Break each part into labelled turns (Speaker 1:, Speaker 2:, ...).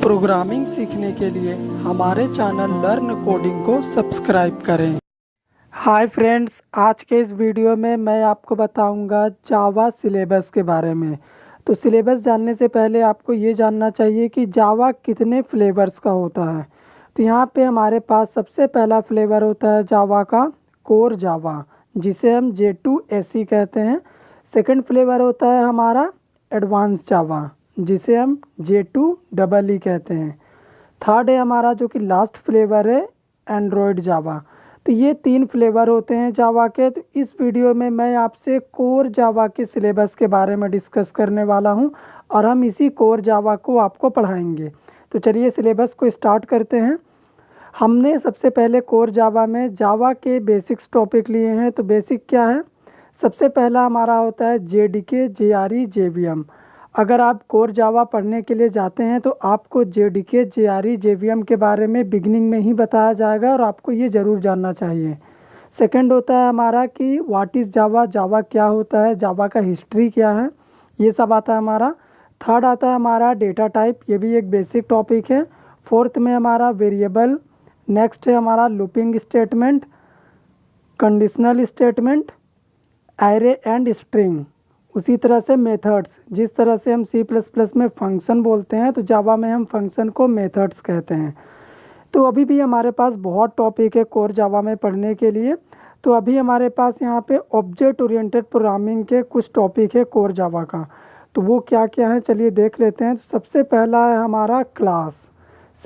Speaker 1: Programming सीखने के लिए हमारे चैनल लर्न कोडिंग को सब्सक्राइब करें। हाय फ्रेंड्स, आज के इस वीडियो में मैं आपको बताऊंगा जावा सिलेबस के बारे में। तो सिलेबस जानने से पहले आपको ये जानना चाहिए कि जावा कितने फ्लेवर्स का होता है। तो यहाँ पे हमारे पास सबसे पहला फ्लेवर होता है जावा का कोर जावा, जिसे हम J2SE कहते हैं। सेकंड फ्लेवर होता है हमारा एडवांस जावा, जिसे हम J2EE कहते हैं। थर्ड है हमारा जो कि लास्ट फ्लेवर है एंड्रॉयड जावा। तो ये 3 फ्लेवर होते हैं जावा के। तो इस वीडियो में मैं आपसे कोर जावा के सिलेबस के बारे में डिस्कस करने वाला हूं और हम इसी कोर जावा को आपको पढ़ाएंगे। तो चलिए सिलेबस को स्टार्ट करते हैं। हमने सबसे पहले कोर जावा में जावा के बेसिक्स टॉपिक लिए हैं। तो बेसिक क्या है? सबसे पहला हमारा होता है JDK, JRE, JVM। अगर आप कोर जावा पढ़ने के लिए जाते हैं तो आपको JDK, JRE, JVM के बारे में बिगिनिंग में ही बताया जाएगा और आपको ये ज़रूर जानना चाहिए। सेकंड होता है हमारा कि व्हाट इज़ जावा, जावा क्या होता है, जावा का हिस्ट्री क्या है, ये सब आता है हमारा। थर्ड आता है हमारा डेटा टाइप, ये भी एक बेसिक टॉपिक है। फोर्थ में हमारा वेरिएबल। नेक्स्ट है हमारा looping statement, conditional statement, array and string. उसी तरह से मेथड्स, जिस तरह से हम C++ में फंक्शन बोलते हैं तो जावा में हम फंक्शन को मेथड्स कहते हैं। तो अभी भी हमारे पास बहुत टॉपिक है कोर जावा में पढ़ने के लिए। तो अभी हमारे पास यहाँ पे ऑब्जेक्ट ओरिएंटेड प्रोग्रामिंग के कुछ टॉपिक है कोर जावा का। तो वो क्या क्या है चलिए देख लेते हैं। तो सबसे पहला है हमारा क्लास,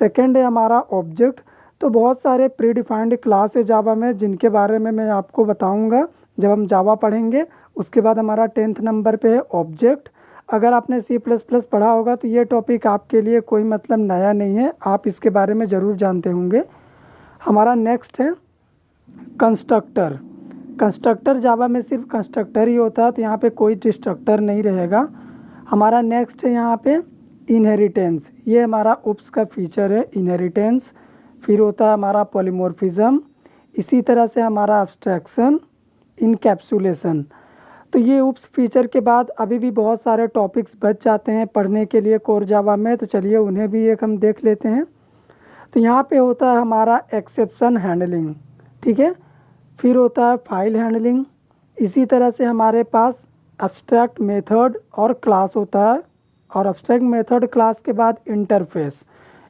Speaker 1: सेकेंड है हमारा ऑब्जेक्ट। तो बहुत सारे प्री डिफाइंड क्लास है जावा में जिनके बारे में मैं आपको बताऊँगा जब हम जावा पढ़ेंगे। उसके बाद हमारा 10th नंबर पे है ऑब्जेक्ट। अगर आपने C++ पढ़ा होगा तो ये टॉपिक आपके लिए कोई मतलब नया नहीं है, आप इसके बारे में ज़रूर जानते होंगे। हमारा नेक्स्ट है कंस्ट्रक्टर। कंस्ट्रक्टर जावा में सिर्फ कंस्ट्रक्टर ही होता है, तो यहाँ पे कोई डिस्ट्रक्टर नहीं रहेगा। हमारा नेक्स्ट है यहाँ पे इनहेरिटेंस, ये हमारा उप्स का फीचर है इनहेरिटेंस। फिर होता है हमारा पॉलीमॉर्फिज्म, इसी तरह से हमारा एब्स्ट्रैक्शन, इनकैप्सुलेशन। तो ये उप्स फीचर के बाद अभी भी बहुत सारे टॉपिक्स बच जाते हैं पढ़ने के लिए कोर जावा में। तो चलिए उन्हें भी एक हम देख लेते हैं। तो यहाँ पे होता है हमारा एक्सेप्शन हैंडलिंग, ठीक है। फिर होता है फाइल हैंडलिंग। इसी तरह से हमारे पास एब्स्ट्रैक्ट मेथड और क्लास होता है, और एब्स्ट्रैक्ट मेथड क्लास के बाद इंटरफेस।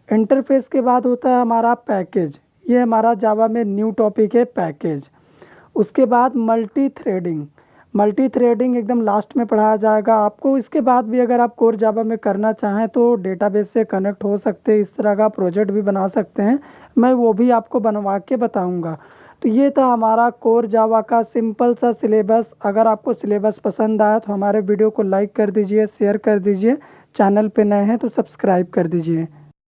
Speaker 1: इंटरफेस के बाद होता है हमारा पैकेज, ये हमारा जावा में न्यू टॉपिक है पैकेज। उसके बाद मल्टी थ्रेडिंग, मल्टी थ्रेडिंग एकदम लास्ट में पढ़ाया जाएगा आपको। इसके बाद भी अगर आप कोर जावा में करना चाहें तो डेटाबेस से कनेक्ट हो सकते हैं, इस तरह का प्रोजेक्ट भी बना सकते हैं, मैं वो भी आपको बनवा के बताऊंगा। तो ये था हमारा कोर जावा का सिंपल सा सिलेबस। अगर आपको सिलेबस पसंद आया तो हमारे वीडियो को लाइक कर दीजिए, शेयर कर दीजिए, चैनल पे नए हैं तो सब्सक्राइब कर दीजिए।